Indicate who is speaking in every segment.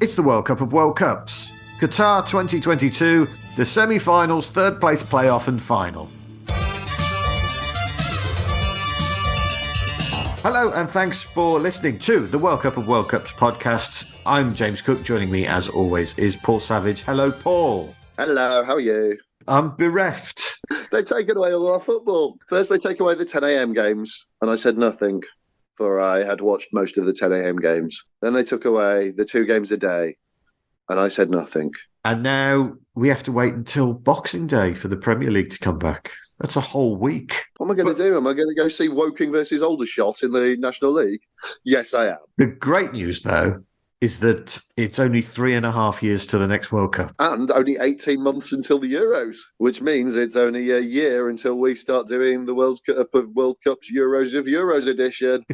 Speaker 1: It's the World Cup of World Cups. Qatar 2022, the semi-finals, third place playoff and final. Hello and thanks for listening to the World Cup of World Cups podcasts. I'm James Cook. Joining me as always is Paul Savage. Hello, Paul.
Speaker 2: Hello, how are you?
Speaker 1: I'm bereft.
Speaker 2: They've taken away all our football. First they take away the 10 a.m. games and I said nothing, for I had watched most of the 10 a.m. games. Then they took away the 2 games a day and I said nothing.
Speaker 1: And now we have to wait until Boxing Day for the Premier League to come back. That's a whole week.
Speaker 2: What am I going to do? Am I going to go see Woking versus Aldershot in the National League? Yes, I am.
Speaker 1: The great news, though, is that it's only 3.5 years to the next World Cup.
Speaker 2: And only 18 months until the Euros, which means it's only a year until we start doing the World Cup of World Cups Euros of Euros edition.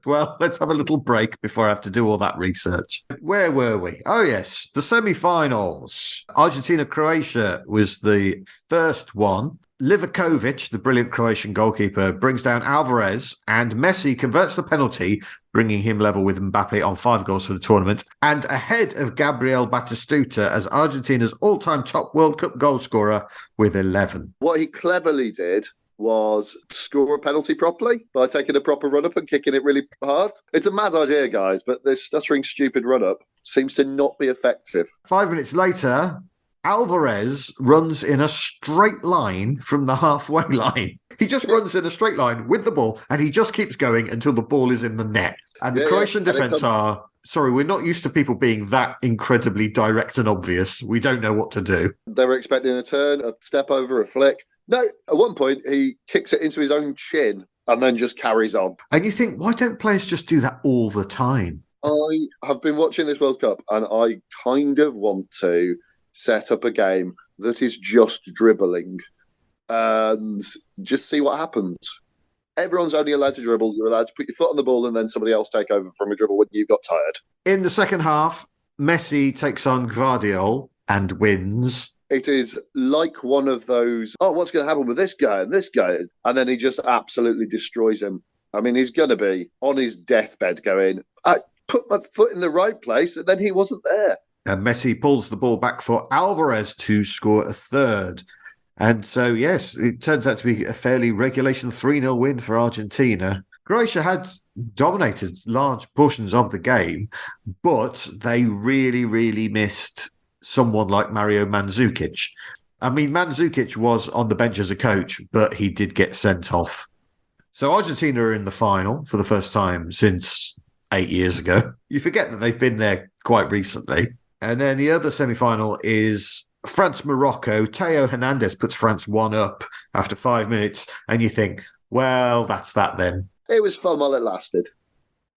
Speaker 1: Well, let's have a little break before I have to do all that research. Where were we? Oh, yes, the semi-finals. Argentina-Croatia was the first one. Livakovic, the brilliant Croatian goalkeeper, brings down Alvarez, and Messi converts the penalty, bringing him level with Mbappe on 5 goals for the tournament, and ahead of Gabriel Batistuta as Argentina's all-time top World Cup goal scorer with 11.
Speaker 2: What he cleverly did was score a penalty properly by taking a proper run-up and kicking it really hard. It's a mad idea, guys, but this stuttering, stupid run-up seems to not be effective.
Speaker 1: 5 minutes later, Alvarez runs in a straight line from the halfway line. He just runs in a straight line with the ball, and he just keeps going until the ball is in the net. And the Croatian defence are, sorry, we're not used to people being that incredibly direct and obvious. We don't know what to do.
Speaker 2: They were expecting a turn, a step over, a flick. No, at one point, he kicks it into his own chin and then just carries on.
Speaker 1: And you think, why don't players just do that all the time?
Speaker 2: I have been watching this World Cup, and I kind of want to set up a game that is just dribbling and just see what happens. Everyone's only allowed to dribble. You're allowed to put your foot on the ball and then somebody else take over from a dribble when you got tired.
Speaker 1: In the second half, Messi takes on Gvardiol and wins.
Speaker 2: It is like one of those, what's going to happen with this guy and this guy? And then he just absolutely destroys him. I mean, he's going to be on his deathbed going, I put my foot in the right place, and then he wasn't there.
Speaker 1: And Messi pulls the ball back for Alvarez to score a third. And so, yes, it turns out to be a fairly regulation 3-0 win for Argentina. Croatia had dominated large portions of the game, but they really, really missed someone like Mario Mandzukic. I mean, Mandzukic was on the bench as a coach, but he did get sent off. So Argentina are in the final for the first time since 8 years ago. You forget that they've been there quite recently. And then the other semi-final is France-Morocco. Theo Hernandez puts France 1-up after 5 minutes. And you think, well, that's that then.
Speaker 2: It was fun while it lasted.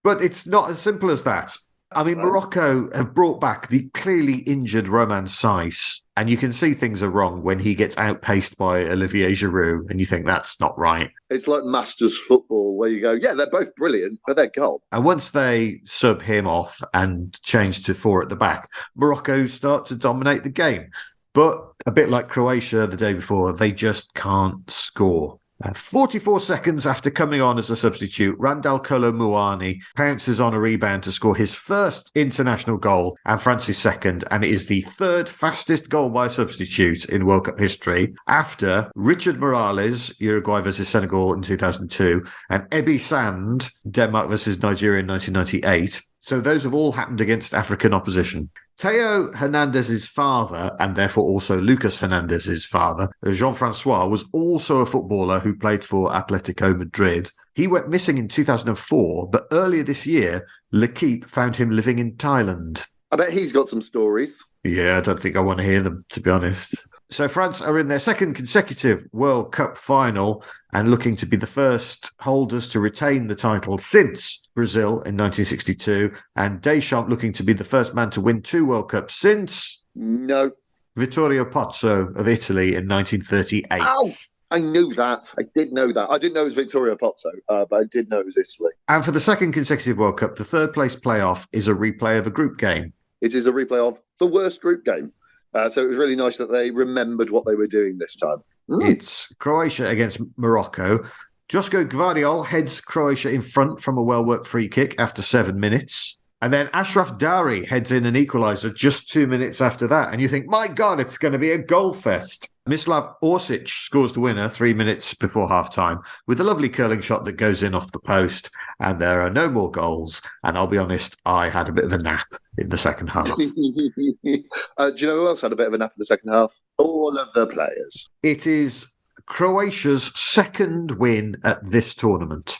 Speaker 1: But it's not as simple as that. I mean, Morocco have brought back the clearly injured Romain Saïss. And you can see things are wrong when he gets outpaced by Olivier Giroud. And you think that's not right.
Speaker 2: It's like Masters football where you go, yeah, they're both brilliant, but they're gone.
Speaker 1: And once they sub him off and change to 4 at the back, Morocco start to dominate the game. But a bit like Croatia the day before, they just can't score. 44 seconds after coming on as a substitute, Randal Kolo Muani pounces on a rebound to score his first international goal and France's second, and it is the third fastest goal by a substitute in World Cup history after Richard Morales, Uruguay versus Senegal in 2002, and Ebi Sand, Denmark versus Nigeria in 1998. So those have all happened against African opposition. Theo Hernandez's father, and therefore also Lucas Hernandez's father, Jean-Francois, was also a footballer who played for Atletico Madrid. He went missing in 2004, but earlier this year, L'Équipe found him living in Thailand.
Speaker 2: I bet he's got some stories.
Speaker 1: Yeah, I don't think I want to hear them, to be honest. So France are in their second consecutive World Cup final and looking to be the first holders to retain the title since Brazil in 1962, and Deschamps looking to be the first man to win 2 World Cups since Vittorio Pozzo of Italy in 1938.
Speaker 2: Ow! I knew that. I did know that. I didn't know it was Vittorio Pozzo, but I did know it was Italy.
Speaker 1: And for the second consecutive World Cup, the third place playoff is a replay of a group game.
Speaker 2: It is a replay of the worst group game. So it was really nice that they remembered what they were doing this time.
Speaker 1: It's Croatia against Morocco. Josko Gvardiol heads Croatia in front from a well-worked free kick after 7 minutes. And then Ashraf Dari heads in an equaliser just 2 minutes after that. And you think, my God, it's going to be a goal fest. Mislav Orsic scores the winner 3 minutes before half-time with a lovely curling shot that goes in off the post. And there are no more goals. And I'll be honest, I had a bit of a nap in the second half.
Speaker 2: Do you know who else had a bit of a nap in the second half? All of the players.
Speaker 1: It is Croatia's second win at this tournament.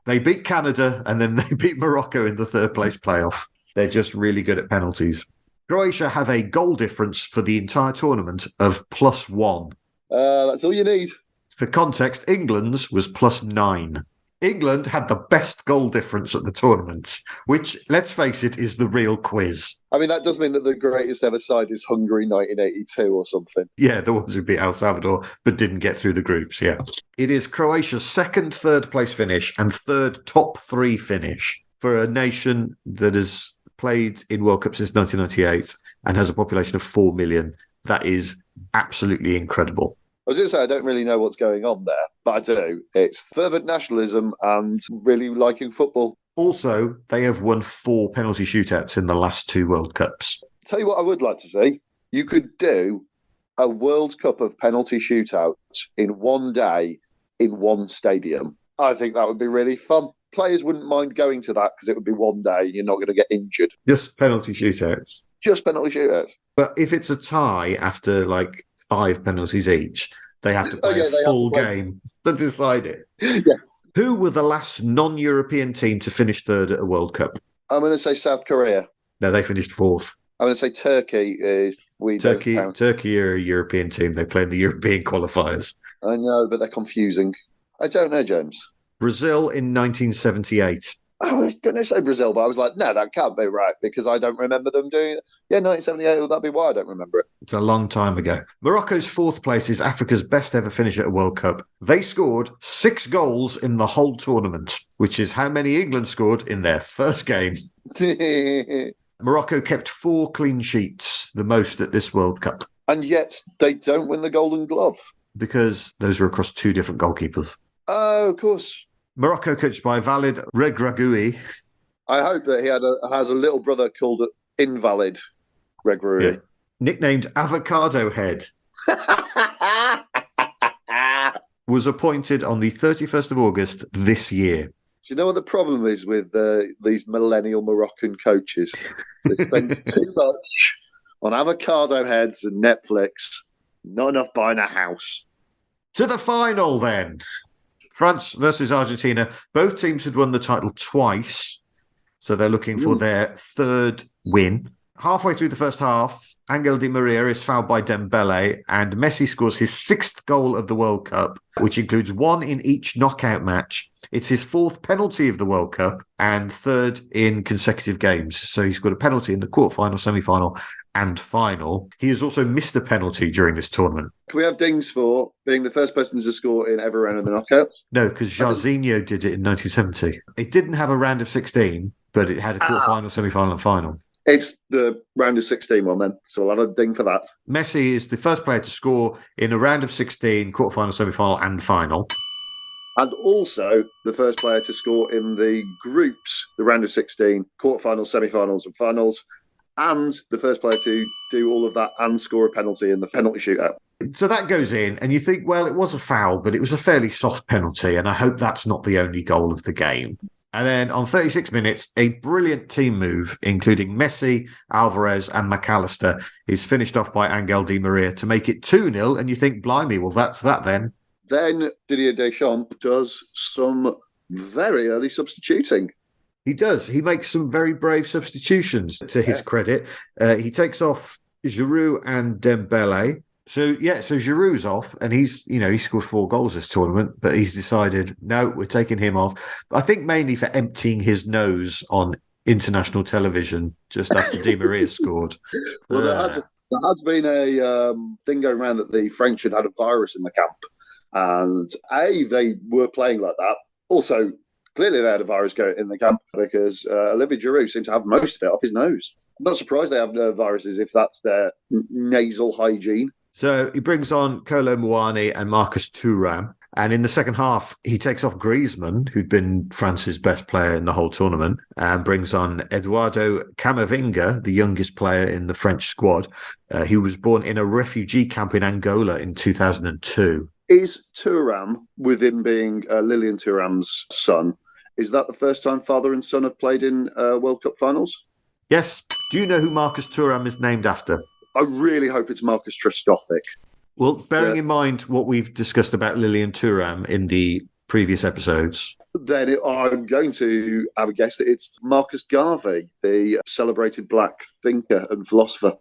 Speaker 1: They beat Canada and then they beat Morocco in the third place playoff. They're just really good at penalties. Croatia have a goal difference for the entire tournament of +1.
Speaker 2: That's all you need.
Speaker 1: For context, England's was +9. England had the best goal difference at the tournament, which, let's face it, is the real quiz.
Speaker 2: I mean, that does mean that the greatest ever side is Hungary 1982 or something.
Speaker 1: Yeah, the ones who beat El Salvador but didn't get through the groups, yeah. It is Croatia's second third place finish and third top 3 finish for a nation that has played in World Cup since 1998 and has a population of 4 million. That is absolutely incredible.
Speaker 2: I was going to say, I don't really know what's going on there, but I do. It's fervent nationalism and really liking football.
Speaker 1: Also, they have won 4 penalty shootouts in the last 2 World Cups.
Speaker 2: Tell you what I would like to see. You could do a World Cup of penalty shootouts in one day in one stadium. I think that would be really fun. Players wouldn't mind going to that because it would be one day and you're not going to get injured.
Speaker 1: Just penalty shootouts.
Speaker 2: Just penalty shootouts.
Speaker 1: But if it's a tie after 5 penalties each, they have to play a full game to decide it.
Speaker 2: Yeah.
Speaker 1: Who were the last non-European team to finish third at a World Cup?
Speaker 2: I'm going to say South Korea.
Speaker 1: No, they finished 4th.
Speaker 2: I'm going to say Turkey.
Speaker 1: Turkey are a European team. They play in the European qualifiers.
Speaker 2: I know, but they're confusing. I don't know, James.
Speaker 1: Brazil in 1978.
Speaker 2: I was going to say Brazil, but I was like, no, that can't be right because I don't remember them doing it. Yeah, 1978, well, that'd be why I don't remember it.
Speaker 1: It's a long time ago. Morocco's 4th place is Africa's best ever finish at a World Cup. They scored 6 goals in the whole tournament, which is how many England scored in their first game. Morocco kept 4 clean sheets, the most at this World Cup.
Speaker 2: And yet they don't win the Golden Glove.
Speaker 1: Because those were across 2 different goalkeepers.
Speaker 2: Oh, of course.
Speaker 1: Morocco, coached by Valid Regragui.
Speaker 2: I hope that he has a little brother called Invalid Regragui.
Speaker 1: Yeah. Nicknamed Avocado Head. Was appointed on the 31st of August this year.
Speaker 2: Do you know what the problem is with these millennial Moroccan coaches? They spend too much on avocado heads and Netflix, not enough buying a house.
Speaker 1: To the final then. France versus Argentina. Both teams had won the title twice, so they're looking for their 3rd win. Halfway through the first half, Angel Di Maria is fouled by Dembele, and Messi scores his 6th goal of the World Cup, which includes 1 in each knockout match. It's his 4th penalty of the World Cup and 3rd in consecutive games. So he's got a penalty in the quarterfinal, semi-final, and final. He has also missed a penalty during this tournament.
Speaker 2: Can we have dings for being the first person to score in every round of the knockout?
Speaker 1: No, because Jairzinho did it in 1970. It didn't have a round of 16, but it had a quarterfinal, semi-final, and final.
Speaker 2: It's the round of 16 one then, so we'll have a ding for that.
Speaker 1: Messi is the first player to score in a round of 16, quarterfinal, semi-final, and final.
Speaker 2: And also the first player to score in the groups, the round of 16, quarterfinals, semi-finals, and finals. And the first player to do all of that and score a penalty in the penalty shootout.
Speaker 1: So that goes in, and you think, well, it was a foul, but it was a fairly soft penalty, and I hope that's not the only goal of the game. And then on 36 minutes, a brilliant team move, including Messi, Alvarez, and McAllister, is finished off by Angel Di Maria to make it 2-0, and you think, blimey, well, that's that then.
Speaker 2: Then Didier Deschamps does some very early substituting.
Speaker 1: He does. He makes some very brave substitutions, to his credit. He takes off Giroud and Dembele. So Giroud's off, and he scored 4 goals this tournament, but he's decided, no, we're taking him off. I think mainly for emptying his nose on international television just after Di Maria scored.
Speaker 2: Well, there has been a thing going around that the French had a virus in the camp. And they were playing like that. Also, clearly they had a virus going in the camp because Olivier Giroud seemed to have most of it off his nose. I'm not surprised they have viruses if that's their nasal hygiene.
Speaker 1: So he brings on Kolo Muani and Marcus Thuram. And in the second half, he takes off Griezmann, who'd been France's best player in the whole tournament, and brings on Eduardo Camavinga, the youngest player in the French squad. He was born in a refugee camp in Angola in 2002.
Speaker 2: Is Thuram, with him being Lilian Thuram's son, is that the first time father and son have played in World Cup finals?
Speaker 1: Yes. Do you know who Marcus Thuram is named after?
Speaker 2: I really hope it's Marcus Trescothic.
Speaker 1: Well, bearing in mind what we've discussed about Lilian Thuram in the previous episodes,
Speaker 2: then I'm going to have a guess that it's Marcus Garvey, the celebrated black thinker and philosopher.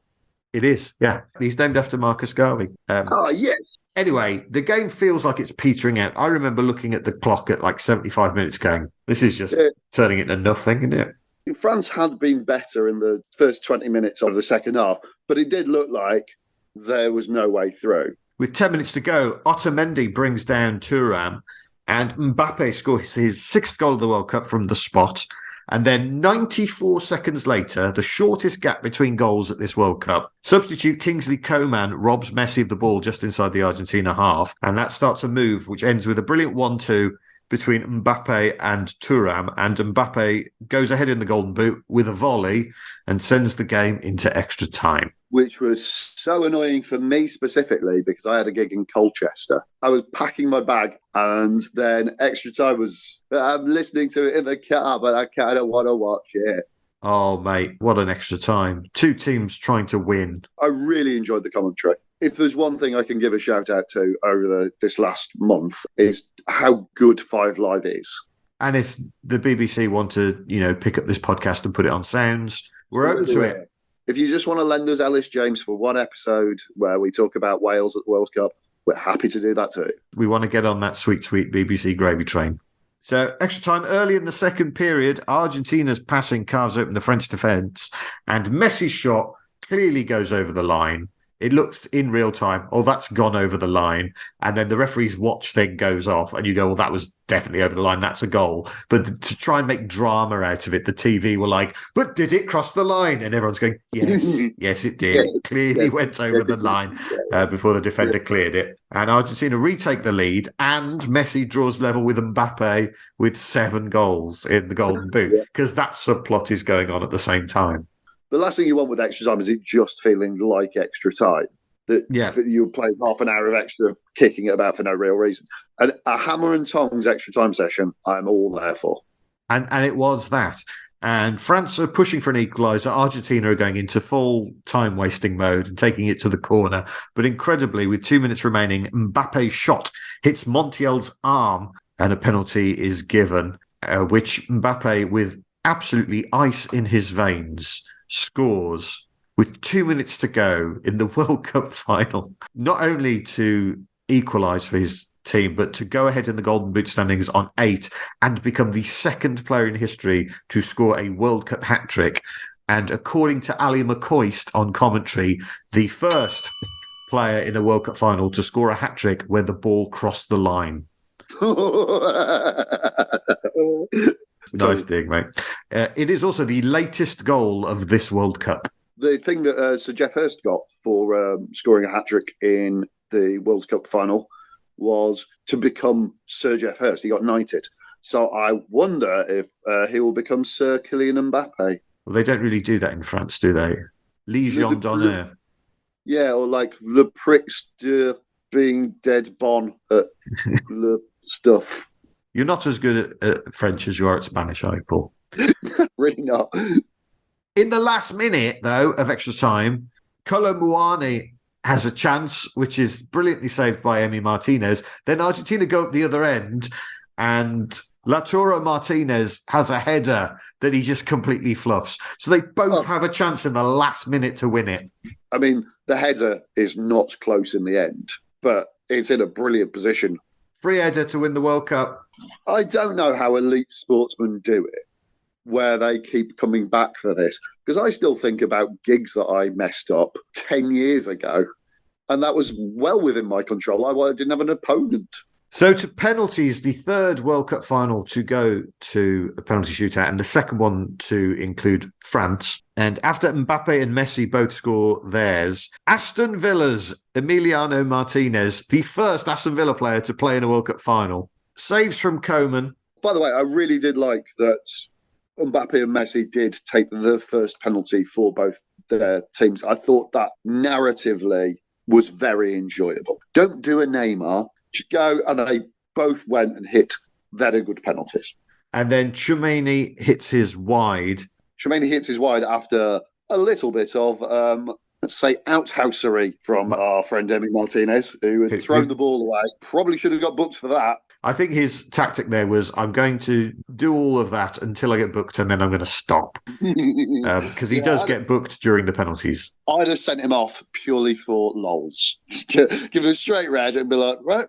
Speaker 1: It is, yeah. He's named after Marcus Garvey.
Speaker 2: Yes.
Speaker 1: Anyway, the game feels like it's petering out. I remember looking at the clock at like 75 minutes going, this is just turning into nothing, isn't it?
Speaker 2: France had been better in the first 20 minutes of the second half, but it did look like there was no way through.
Speaker 1: With 10 minutes to go, Otamendi brings down Thuram and Mbappe scores his 6th goal of the World Cup from the spot. And then 94 seconds later, the shortest gap between goals at this World Cup, substitute Kingsley Coman robs Messi of the ball just inside the Argentina half. And that starts a move which ends with a brilliant 1-2 between Mbappe and Thuram. And Mbappe goes ahead in the Golden Boot with a volley and sends the game into extra time.
Speaker 2: Which was so annoying for me specifically because I had a gig in Colchester. I was packing my bag and then extra time was, I'm listening to it in the car, but I kind of want to watch it.
Speaker 1: Oh, mate, what an extra time. 2 teams trying to win.
Speaker 2: I really enjoyed the commentary. If there's one thing I can give a shout out to over this last month is how good Five Live is.
Speaker 1: And if the BBC want to, pick up this podcast and put it on Sounds, we're open to it.
Speaker 2: If you just want to lend us Ellis James for one episode where we talk about Wales at the World Cup, we're happy to do that too.
Speaker 1: We want to get on that sweet, sweet BBC gravy train. So extra time early in the second period, Argentina's passing carves open the French defence and Messi's shot clearly goes over the line. It looks in real time, oh, that's gone over the line. And then the referee's watch thing goes off and you go, well, that was definitely over the line. That's a goal. But to try and make drama out of it, the TV were like, but did it cross the line? And everyone's going, yes, it did. It clearly went over the line before the defender cleared it. And Argentina retake the lead and Messi draws level with Mbappe with 7 goals in the Golden Boot because that subplot is going on at the same time.
Speaker 2: The last thing you want with extra time is it just feeling like extra time. That you play half an hour of extra kicking it about for no real reason. And a hammer and tongs extra time session, I'm all there for.
Speaker 1: And it was that. And France are pushing for an equaliser. Argentina are going into full time-wasting mode and taking it to the corner. But incredibly, with 2 minutes remaining, Mbappe's shot hits Montiel's arm and a penalty is given, which Mbappe, with absolutely ice in his veins, scores with 2 minutes to go in the World Cup final, not only to equalise for his team, but to go ahead in the Golden Boot standings on 8 and become the second player in history to score a World Cup hat-trick. And according to Ali McCoist on commentary, the first player in a World Cup final to score a hat-trick where the ball crossed the line. Nice dig, mate. It is also the latest goal of this World Cup.
Speaker 2: The thing that Sir Geoff Hurst got for scoring a hat-trick in the World Cup final was to become Sir Geoff Hurst. He got knighted. So I wonder if he will become Sir Kylian Mbappe.
Speaker 1: Well, they don't really do that in France, do they? Légion d'honneur.
Speaker 2: Yeah, or like the pricks being dead bon at le stuff.
Speaker 1: You're not as good at French as you are at Spanish, are you, Paul?
Speaker 2: Really not.
Speaker 1: In the last minute, though, of extra time, Kolo Muani has a chance, which is brilliantly saved by Emi Martinez. Then Argentina go up the other end, and Lautaro Martinez has a header that he just completely fluffs. So they both have a chance in the last minute to win it.
Speaker 2: I mean, the header is not close in the end, but it's in a brilliant position.
Speaker 1: Free header to win the World Cup.
Speaker 2: I don't know how elite sportsmen do it, where they keep coming back for this. Because I still think about gigs that I messed up 10 years ago, and that was well within my control. I didn't have an opponent.
Speaker 1: So to penalties, the third World Cup final to go to a penalty shootout and the second one to include France. And after Mbappe and Messi both score theirs, Aston Villa's Emiliano Martinez, the first Aston Villa player to play in a World Cup final, saves from Coman.
Speaker 2: By the way, I really did like that Mbappe and Messi did take the first penalty for both their teams. I thought that narratively was very enjoyable. Don't do a Neymar. Just go, and they both went and hit very good penalties.
Speaker 1: And then Tchouaméni hits his wide.
Speaker 2: Tchouaméni hits his wide after a little bit of, let's say, outhousery from our friend Emi Martinez, who had thrown the ball away. Probably should have got booked for that.
Speaker 1: I think his tactic there was, I'm going to do all of that until I get booked, and then I'm going to stop. Because he does get booked during the penalties.
Speaker 2: I'd have sent him off purely for lols. Give him a straight red and be like, right,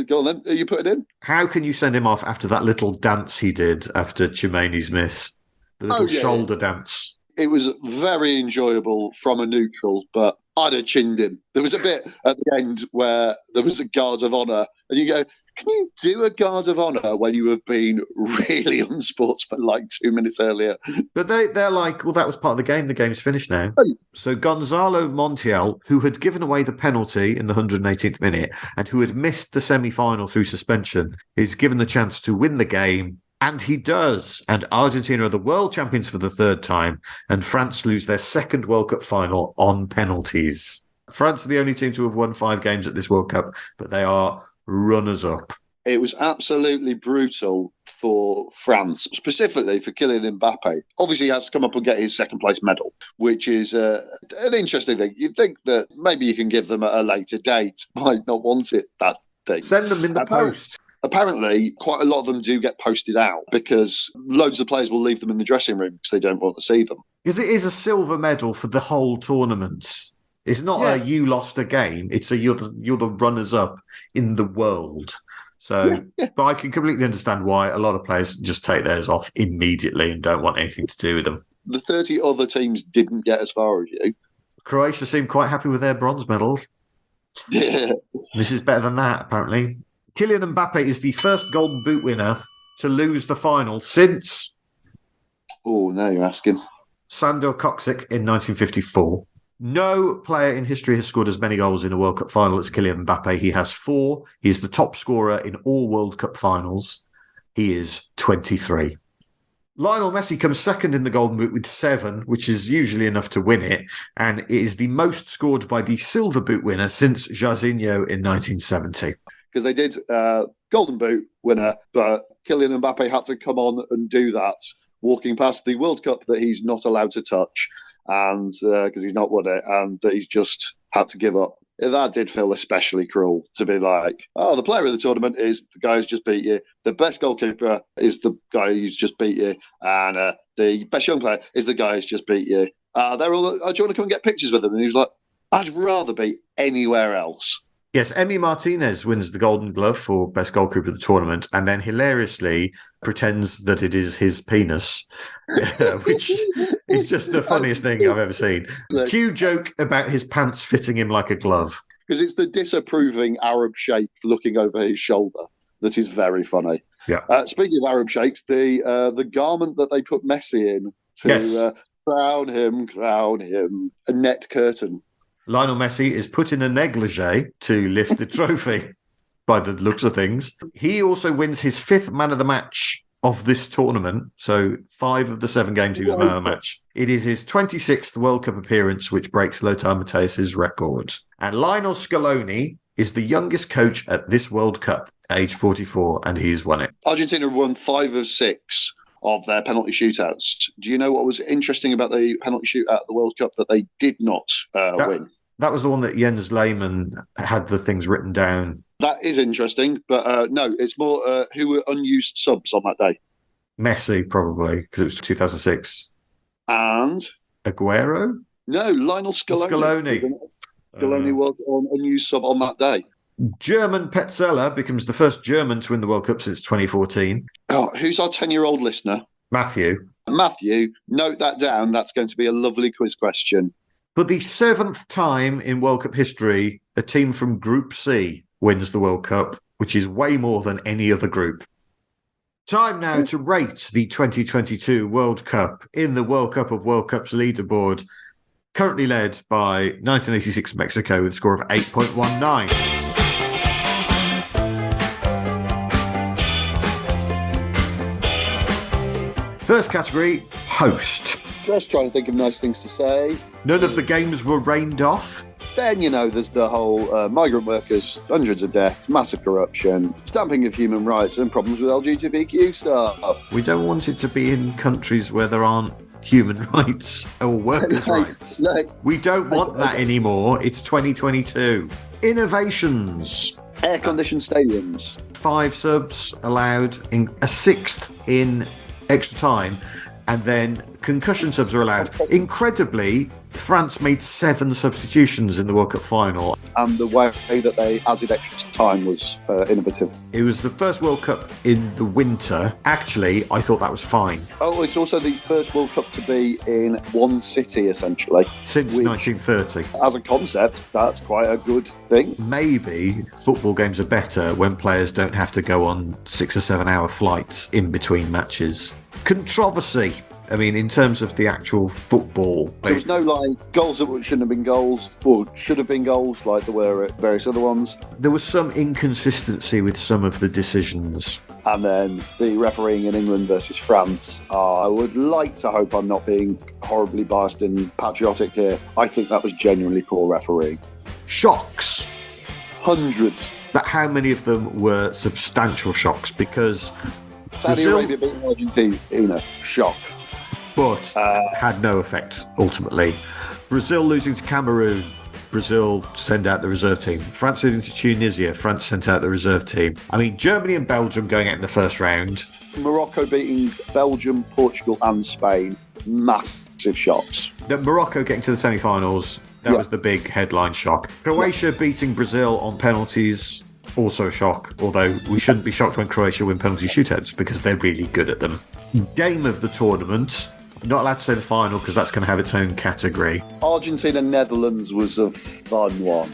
Speaker 2: go on then. Are you putting in?
Speaker 1: How can you send him off after that little dance he did after Tchouaméni's miss? The little shoulder dance.
Speaker 2: It was very enjoyable from a neutral, but I'd have chinned him. There was a bit at the end where there was a guard of honour, and you go, can you do a guard of honour when you have been really unsportsmanlike 2 minutes earlier?
Speaker 1: But they're like, well, that was part of the game. The game's finished now. So Gonzalo Montiel, who had given away the penalty in the 118th minute and who had missed the semi-final through suspension, is given the chance to win the game. And he does. And Argentina are the world champions for the third time. And France lose their second World Cup final on penalties. France are the only team to have won 5 games at this World Cup, but they are runners-up.
Speaker 2: It was absolutely brutal for France, specifically for Kylian Mbappe. Obviously, he has to come up and get his second-place medal, which is an interesting thing. You'd think that maybe you can give them at a later date. Might not want it, that thing.
Speaker 1: Send them in the post.
Speaker 2: Apparently, quite a lot of them do get posted out because loads of players will leave them in the dressing room because they don't want to see them.
Speaker 1: Because it is a silver medal for the whole tournament. It's not you lost a game. It's you're the runners-up in the world. So, but I can completely understand why a lot of players just take theirs off immediately and don't want anything to do with them.
Speaker 2: The 30 other teams didn't get as far as you.
Speaker 1: Croatia seemed quite happy with their bronze medals.
Speaker 2: Yeah.
Speaker 1: This is better than that, apparently. Kylian Mbappe is the first Golden Boot winner to lose the final since...
Speaker 2: Oh, now you're asking.
Speaker 1: Sandor Kocik in 1954. No player in history has scored as many goals in a World Cup final as Kylian Mbappe. He has 4. He is the top scorer in all World Cup finals. He is 23. Lionel Messi comes second in the Golden Boot with 7, which is usually enough to win it. And it is the most scored by the Silver Boot winner since Jairzinho in 1970.
Speaker 2: Because they did Golden Boot winner, but Kylian Mbappe had to come on and do that, walking past the World Cup that he's not allowed to touch. And because he's not won it, and that he's just had to give up. That did feel especially cruel to be like, oh, the player of the tournament is the guy who's just beat you. The best goalkeeper is the guy who's just beat you. And the best young player is the guy who's just beat you. They're all, do you want to come and get pictures with them? And he was like, I'd rather be anywhere else.
Speaker 1: Yes, Emi Martinez wins the Golden Glove for best goalkeeper of the tournament and then hilariously pretends that it is his penis, which is just the funniest thing I've ever seen. Cue joke about his pants fitting him like a glove.
Speaker 2: Because it's the disapproving Arab sheikh looking over his shoulder that is very funny.
Speaker 1: Yeah.
Speaker 2: Speaking of Arab sheikhs, the garment that they put Messi in to crown him, a net curtain.
Speaker 1: Lionel Messi is put in a negligee to lift the trophy by the looks of things. He also wins his 5th man of the match of this tournament. So 5 of the 7 games he was man of the match. It is his 26th World Cup appearance, which breaks Lothar Matthäus's record. And Lionel Scaloni is the youngest coach at this World Cup, age 44, and he's won it.
Speaker 2: Argentina won 5 of 6 of their penalty shootouts. Do you know what was interesting about the penalty shootout at the World Cup that they did not win?
Speaker 1: That was the one that Jens Lehmann had the things written down.
Speaker 2: That is interesting, but no, it's more who were unused subs on that day.
Speaker 1: Messi, probably, because it was 2006.
Speaker 2: And?
Speaker 1: Aguero?
Speaker 2: No, Lionel Scaloni. Scaloni was on unused sub on that day.
Speaker 1: German Petzela becomes the first German to win the World Cup since 2014.
Speaker 2: Oh, who's our 10-year-old listener?
Speaker 1: Matthew.
Speaker 2: Matthew, note that down. That's going to be a lovely quiz question.
Speaker 1: For the 7th time in World Cup history, a team from Group C wins the World Cup, which is way more than any other group. Time now to rate the 2022 World Cup in the World Cup of World Cups leaderboard, currently led by 1986 Mexico with a score of 8.19. First category, host.
Speaker 2: Just trying to think of nice things to say.
Speaker 1: None of the games were rained off.
Speaker 2: Then, there's the whole migrant workers, hundreds of deaths, massive corruption, stamping of human rights, and problems with LGBTQ stuff.
Speaker 1: We don't want it to be in countries where there aren't human rights or workers' rights. We don't want that anymore. It's 2022. Innovations.
Speaker 2: Air-conditioned stadiums.
Speaker 1: 5 subs allowed, in a 6th in extra time, and then concussion subs are allowed. Incredibly, France made 7 substitutions in the World Cup final.
Speaker 2: And the way that they added extra time was innovative.
Speaker 1: It was the first World Cup in the winter. Actually, I thought that was fine.
Speaker 2: Oh, it's also the first World Cup to be in one city, essentially.
Speaker 1: Since 1930.
Speaker 2: As a concept, that's quite a good thing.
Speaker 1: Maybe football games are better when players don't have to go on 6 or 7 hour flights in between matches. Controversy. I mean, in terms of the actual football.
Speaker 2: There was no goals that shouldn't have been goals, or should have been goals, like there were at various other ones.
Speaker 1: There was some inconsistency with some of the decisions.
Speaker 2: And then the refereeing in England versus France. I would like to hope I'm not being horribly biased and patriotic here. I think that was genuinely poor refereeing.
Speaker 1: Shocks.
Speaker 2: Hundreds.
Speaker 1: But how many of them were substantial shocks? Because
Speaker 2: Saudi Arabia beating Argentina, shock.
Speaker 1: But had no effect, ultimately. Brazil losing to Cameroon. Brazil send out the reserve team. France losing to Tunisia. France sent out the reserve team. I mean, Germany and Belgium going out in the first round.
Speaker 2: Morocco beating Belgium, Portugal and Spain. Massive shocks.
Speaker 1: Morocco getting to the semi-finals. That was the big headline shock. Croatia beating Brazil on penalties. Also a shock, although we shouldn't be shocked when Croatia win penalty shootouts because they're really good at them. Game of the tournament. Not allowed to say the final because that's going to have its own category.
Speaker 2: Argentina-Netherlands was a fun one.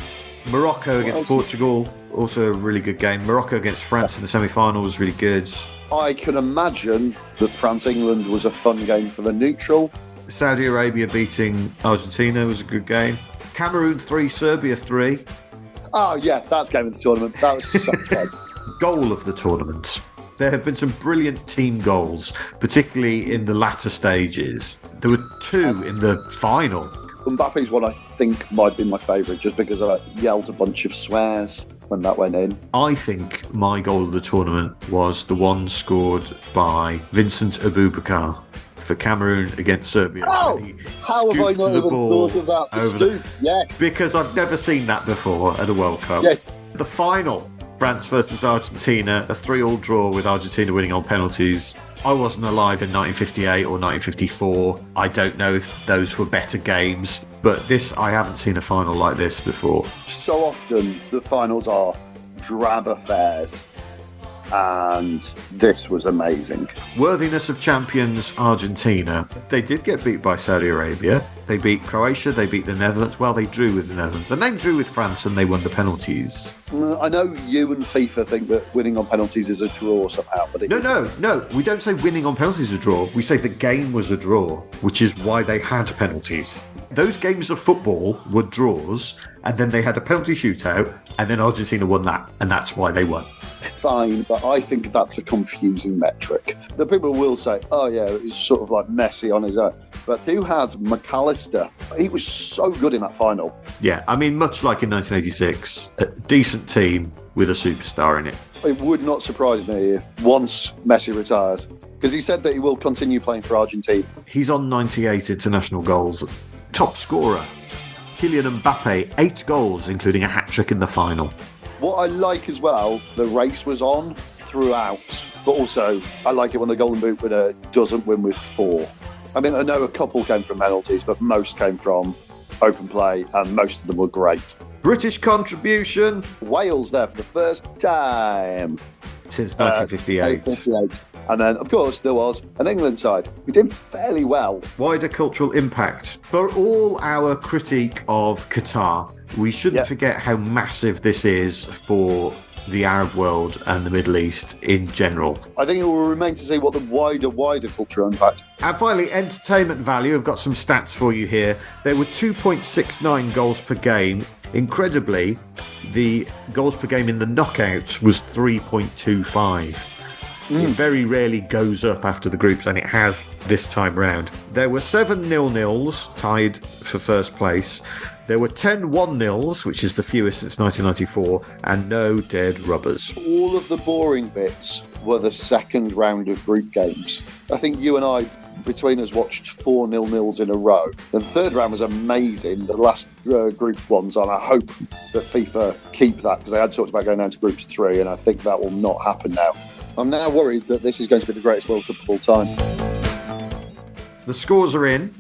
Speaker 1: Morocco against Portugal, also a really good game. Morocco against France in the semi-final was really good.
Speaker 2: I can imagine that France-England was a fun game for the neutral.
Speaker 1: Saudi Arabia beating Argentina was a good game. Cameroon 3, Serbia 3.
Speaker 2: Oh, yeah, that's game of the tournament. That was so fun.
Speaker 1: Goal of the tournament. There have been some brilliant team goals, particularly in the latter stages. There were 2 in the final.
Speaker 2: Mbappe's one I think might be my favourite, just because I yelled a bunch of swears when that went in.
Speaker 1: I think my goal of the tournament was the one scored by Vincent Aboubakar for Cameroon against Serbia.
Speaker 2: Oh, how have I not even thought of that?
Speaker 1: Over
Speaker 2: yes.
Speaker 1: Because I've never seen that before at a World Cup.
Speaker 2: Yes.
Speaker 1: The final, France versus Argentina, a 3-3 draw with Argentina winning on penalties. I wasn't alive in 1958 or 1954. I don't know if those were better games, but I haven't seen a final like this before.
Speaker 2: So often the finals are drab affairs, and this was amazing.
Speaker 1: Worthiness of champions, Argentina. They did get beat by Saudi Arabia. They beat Croatia, they beat the Netherlands. Well, they drew with the Netherlands, and then drew with France, and they won the penalties.
Speaker 2: I know you and FIFA think that winning on penalties is a draw somehow, but
Speaker 1: No. We don't say winning on penalties is a draw. We say the game was a draw, which is why they had penalties. Those games of football were draws, and then they had a penalty shootout, and then Argentina won that, and that's why they won.
Speaker 2: Fine, but I think that's a confusing metric. The people will say, oh yeah, it was sort of like Messi on his own. But who had McAllister? He was so good in that final.
Speaker 1: Yeah, I mean, much like in 1986, a decent team with a superstar in it.
Speaker 2: It would not surprise me if once Messi retires, because he said that he will continue playing for Argentina.
Speaker 1: He's on 98 international goals. Top scorer, Kylian Mbappe, 8 goals, including a hat-trick in the final.
Speaker 2: What I like as well, the race was on throughout, but also I like it when the Golden Boot winner doesn't win with 4. I mean, I know a couple came from penalties, but most came from open play, and most of them were great.
Speaker 1: British contribution.
Speaker 2: Wales there for the first time.
Speaker 1: Since 1958.
Speaker 2: And then, of course, there was an England side who did fairly well.
Speaker 1: Wider cultural impact. For all our critique of Qatar, we shouldn't forget how massive this is for the Arab world and the Middle East in general.
Speaker 2: I think it will remain to see what the wider cultural impact.
Speaker 1: And finally, entertainment value. I've got some stats for you here. There were 2.69 goals per game. Incredibly, the goals per game in the knockout was 3.25. It very rarely goes up after the groups, and it has this time round. There were 7 0-0s tied for first place. There were 10 1-0s, which is the fewest since 1994, and no dead rubbers.
Speaker 2: All of the boring bits were the second round of group games. I think you and I, between us, watched 4 0-0s in a row. The third round was amazing. The last group ones, and I hope that FIFA keep that, because they had talked about going down to groups of 3, and I think that will not happen now. I'm now worried that this is going to be the greatest World Cup of all time.
Speaker 1: The scores are in,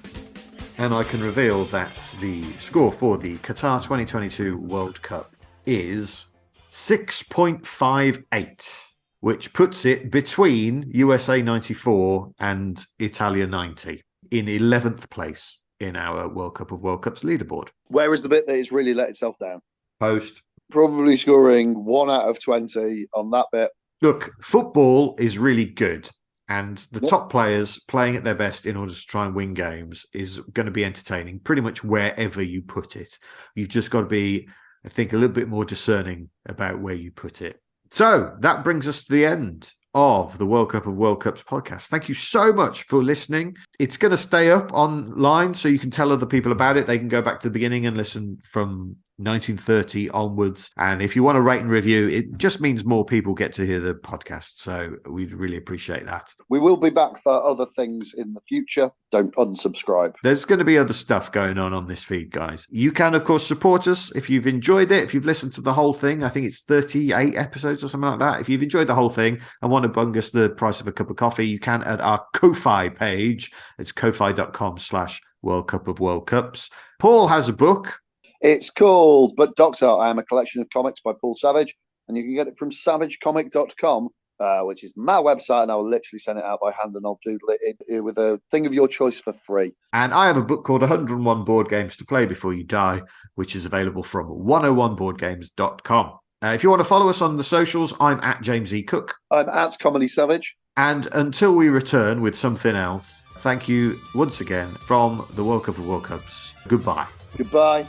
Speaker 1: and I can reveal that the score for the Qatar 2022 World Cup is 6.58, which puts it between USA 94 and Italia 90 in 11th place in our World Cup of World Cups leaderboard.
Speaker 2: Where is the bit that it's really let itself down?
Speaker 1: Post.
Speaker 2: Probably scoring 1 out of 20 on that bit.
Speaker 1: Look, football is really good, and the top players playing at their best in order to try and win games is going to be entertaining pretty much wherever you put it. You've just got to be, I think, a little bit more discerning about where you put it. So that brings us to the end of the World Cup of World Cups podcast. Thank you so much for listening. It's going to stay up online so you can tell other people about it. They can go back to the beginning and listen from 1930 onwards. And if you want to rate and review, it just means more people get to hear the podcast. So we'd really appreciate that.
Speaker 2: We will be back for other things in the future. Don't unsubscribe.
Speaker 1: There's going to be other stuff going on this feed, guys. You can, of course, support us if you've enjoyed it. If you've listened to the whole thing, I think it's 38 episodes or something like that. If you've enjoyed the whole thing and want to bung us the price of a cup of coffee, you can at our Ko-Fi page. It's ko-fi.com/World Cup of World Cups. Paul has a book.
Speaker 2: It's called But Doctor, I Am a Collection of Comics by Paul Savage, and you can get it from savagecomic.com, which is my website, and I will literally send it out by hand, and I'll doodle it in with a thing of your choice for free.
Speaker 1: And I have a book called 101 Board Games to Play Before You Die, which is available from 101boardgames.com. If you want to follow us on the socials, I'm at James E. Cook.
Speaker 2: I'm at Comedy Savage.
Speaker 1: And until we return with something else, thank you once again from the World Cup of World Cups. Goodbye.
Speaker 2: Goodbye.